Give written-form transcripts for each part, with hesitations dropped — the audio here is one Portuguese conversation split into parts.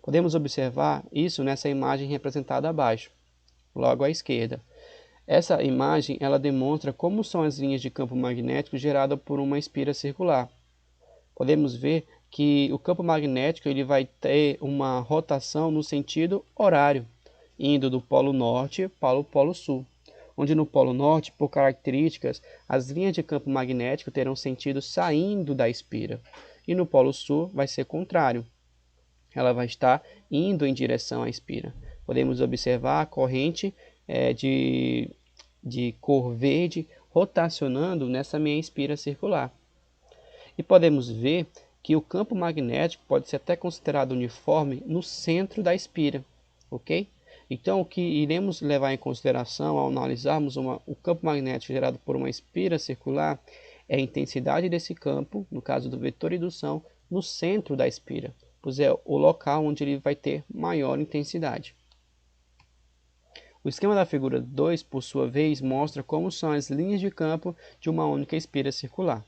Podemos observar isso nessa imagem representada abaixo, logo à esquerda. Essa imagem ela demonstra como são as linhas de campo magnético geradas por uma espira circular. Podemos ver que o campo magnético ele vai ter uma rotação no sentido horário, indo do polo norte para o polo sul, onde no polo norte, por características, as linhas de campo magnético terão sentido saindo da espira, e no polo sul vai ser contrário, ela vai estar indo em direção à espira. Podemos observar a corrente de cor verde rotacionando nessa minha espira circular. E podemos ver que o campo magnético pode ser até considerado uniforme no centro da espira, ok? Então, o que iremos levar em consideração ao analisarmos o campo magnético gerado por uma espira circular é a intensidade desse campo, no caso do vetor indução, no centro da espira, pois é o local onde ele vai ter maior intensidade. O esquema da figura 2, por sua vez, mostra como são as linhas de campo de uma única espira circular.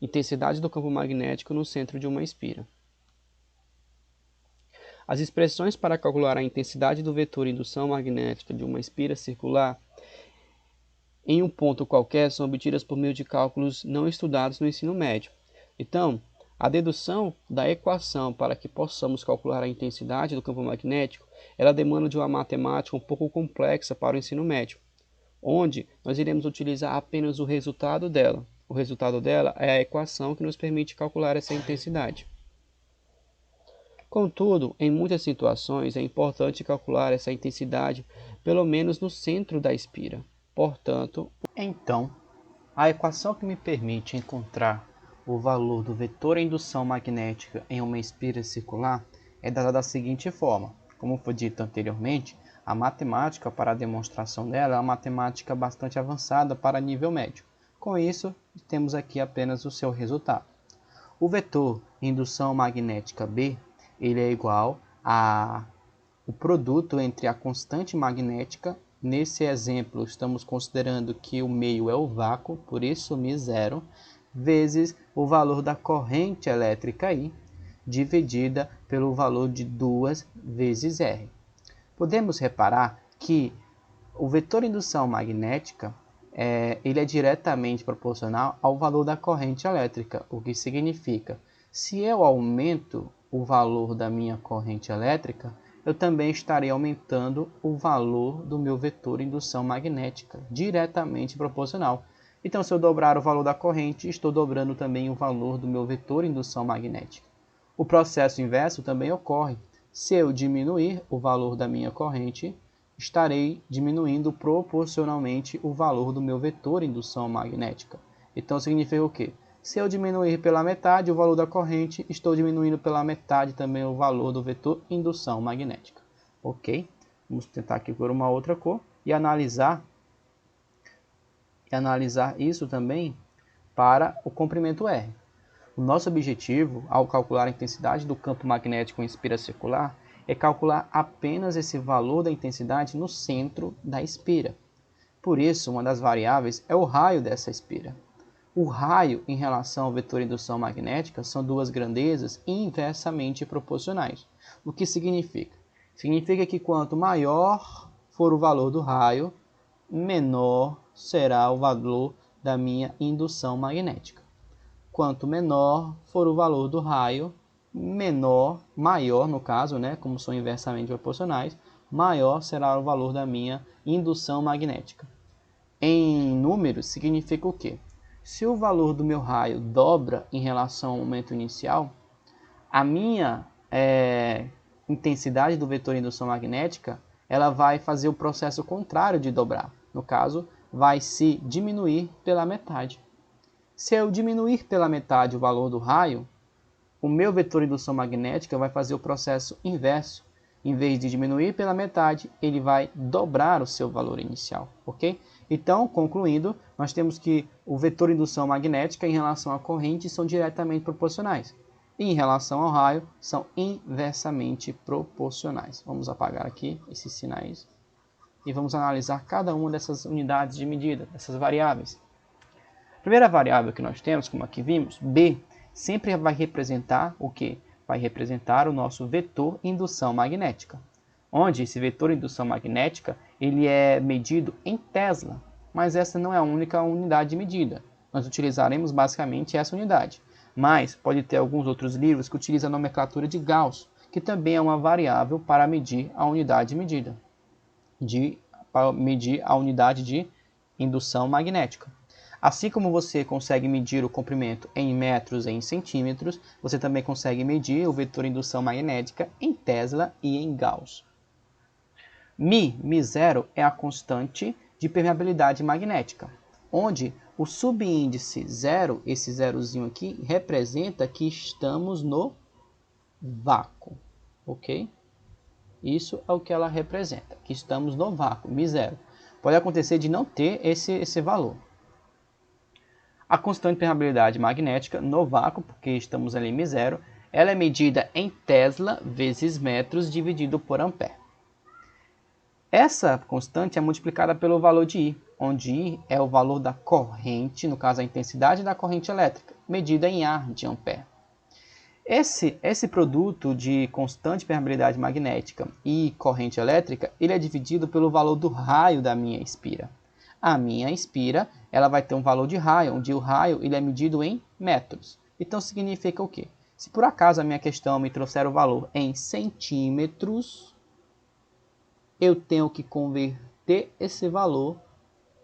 Intensidade do campo magnético no centro de uma espira. As expressões para calcular a intensidade do vetor indução magnética de uma espira circular em um ponto qualquer são obtidas por meio de cálculos não estudados no ensino médio. Então, a dedução da equação para que possamos calcular a intensidade do campo magnético, ela demanda de uma matemática um pouco complexa para o ensino médio, onde nós iremos utilizar apenas o resultado dela. O resultado dela é a equação que nos permite calcular essa intensidade. Contudo, em muitas situações é importante calcular essa intensidade pelo menos no centro da espira. Portanto, então, a equação que me permite encontrar o valor do vetor indução magnética em uma espira circular é dada da seguinte forma. Como foi dito anteriormente, a matemática para a demonstração dela é uma matemática bastante avançada para nível médio. Com isso, temos aqui apenas o seu resultado. O vetor indução magnética B ele é igual ao produto entre a constante magnética. Nesse exemplo, estamos considerando que o meio é o vácuo, por isso μ0, vezes o valor da corrente elétrica I, dividida pelo valor de 2 vezes R. Podemos reparar que o vetor indução magnética ele é diretamente proporcional ao valor da corrente elétrica, o que significa, se eu aumento o valor da minha corrente elétrica, eu também estarei aumentando o valor do meu vetor indução magnética, diretamente proporcional. Então, se eu dobrar o valor da corrente, estou dobrando também o valor do meu vetor indução magnética. O processo inverso também ocorre. Se eu diminuir o valor da minha corrente, estarei diminuindo proporcionalmente o valor do meu vetor indução magnética. Então, significa o quê? Se eu diminuir pela metade o valor da corrente, estou diminuindo pela metade também o valor do vetor indução magnética. Ok? Vamos tentar aqui por uma outra cor e analisar isso também para o comprimento R. O nosso objetivo, ao calcular a intensidade do campo magnético em espira circular, é calcular apenas esse valor da intensidade no centro da espira. Por isso, uma das variáveis é o raio dessa espira. O raio em relação ao vetor indução magnética são duas grandezas inversamente proporcionais. O que significa? Significa que quanto maior for o valor do raio, menor será o valor da minha indução magnética. Quanto menor for o valor do raio, maior no caso, como são inversamente proporcionais, maior será o valor da minha indução magnética. Em números, significa o quê? Se o valor do meu raio dobra em relação ao momento inicial, a minha intensidade do vetor indução magnética ela vai fazer o processo contrário de dobrar. No caso, vai se diminuir pela metade. Se eu diminuir pela metade o valor do raio, o meu vetor indução magnética vai fazer o processo inverso. Em vez de diminuir pela metade, ele vai dobrar o seu valor inicial, ok? Então, concluindo, nós temos que o vetor indução magnética em relação à corrente são diretamente proporcionais. E em relação ao raio, são inversamente proporcionais. Vamos apagar aqui esses sinais e vamos analisar cada uma dessas unidades de medida, dessas variáveis. A primeira variável que nós temos, como aqui vimos, B, sempre vai representar o quê? vai representar o nosso vetor indução magnética, onde esse vetor indução magnética ele é medido em Tesla, mas essa não é a única unidade de medida. Nós utilizaremos basicamente essa unidade, mas pode ter alguns outros livros que utilizam a nomenclatura de Gauss, que também é uma variável para medir a unidade de medida, para medir a unidade de indução magnética. Assim como você consegue medir o comprimento em metros e em centímetros, você também consegue medir o vetor indução magnética em Tesla e em Gauss. μ0 é a constante de permeabilidade magnética, onde o subíndice 0, esse zerozinho aqui, representa que estamos no vácuo, ok? Isso é o que ela representa, que estamos no vácuo, μ0. Pode acontecer de não ter esse valor. A constante de permeabilidade magnética no vácuo, porque estamos ali em μ0, ela é medida em Tesla vezes metros dividido por ampere. Essa constante é multiplicada pelo valor de I, onde I é o valor da corrente, no caso a intensidade da corrente elétrica, medida em A de ampere. Esse produto de constante permeabilidade magnética e corrente elétrica, ele é dividido pelo valor do raio da minha espira. A minha espira, ela vai ter um valor de raio, onde o raio ele é medido em metros. Então significa o quê? Se por acaso a minha questão me trouxer o valor em centímetros, eu tenho que converter esse valor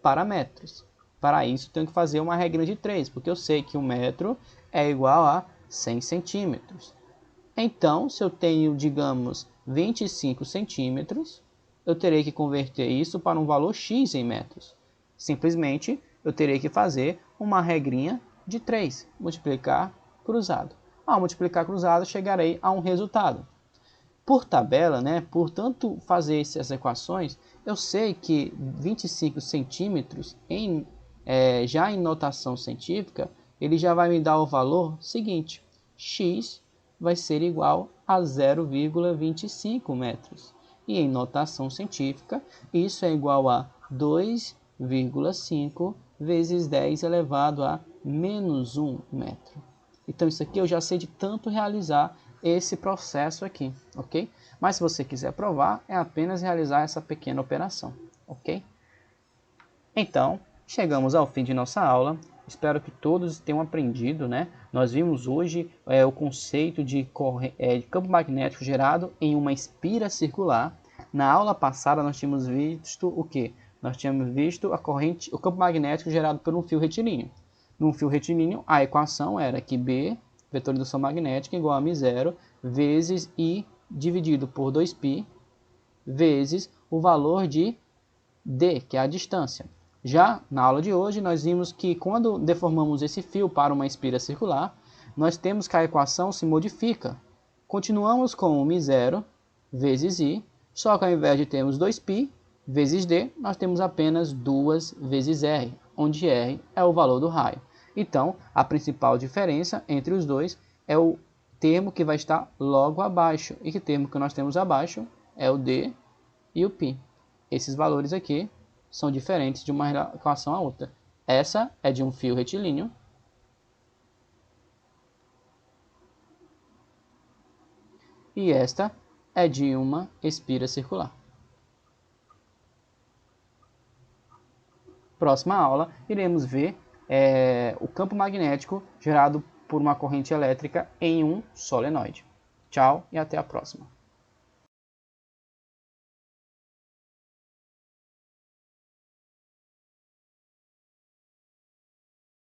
para metros. Para isso, tenho que fazer uma regra de 3, porque eu sei que 1 metro é igual a 100 centímetros. Então, se eu tenho, digamos, 25 centímetros, eu terei que converter isso para um valor x em metros. Simplesmente, eu terei que fazer uma regrinha de 3, multiplicar cruzado. Ao multiplicar cruzado, chegarei a um resultado. Por tabela, por tanto fazer essas equações, eu sei que 25 centímetros, já em notação científica, ele já vai me dar o valor seguinte: x vai ser igual a 0,25 metros. E em notação científica, isso é igual a 2,5 vezes 10 elevado a menos 1 metro. Então, isso aqui eu já sei de tanto realizar esse processo aqui, ok? Mas se você quiser provar, é apenas realizar essa pequena operação, ok? Então, chegamos ao fim de nossa aula. Espero que todos tenham aprendido, Nós vimos hoje o conceito de campo magnético gerado em uma espira circular. Na aula passada nós tínhamos visto o quê? Nós tínhamos visto o campo magnético gerado por um fio retilíneo. Num fio retilíneo, a equação era que B, vetor de indução magnética, igual a μ0 vezes I dividido por 2π vezes o valor de D, que é a distância. Já na aula de hoje, nós vimos que quando deformamos esse fio para uma espira circular, nós temos que a equação se modifica. Continuamos com o μ0 vezes I, só que ao invés de termos 2π vezes D, nós temos apenas 2 vezes R, onde R é o valor do raio. Então, a principal diferença entre os dois é o termo que vai estar logo abaixo. E que termo que nós temos abaixo é o D e o π. Esses valores aqui são diferentes de uma equação a outra. Essa é de um fio retilíneo. E esta é de uma espira circular. Próxima aula, iremos ver o campo magnético gerado por uma corrente elétrica em um solenoide. Tchau e até a próxima.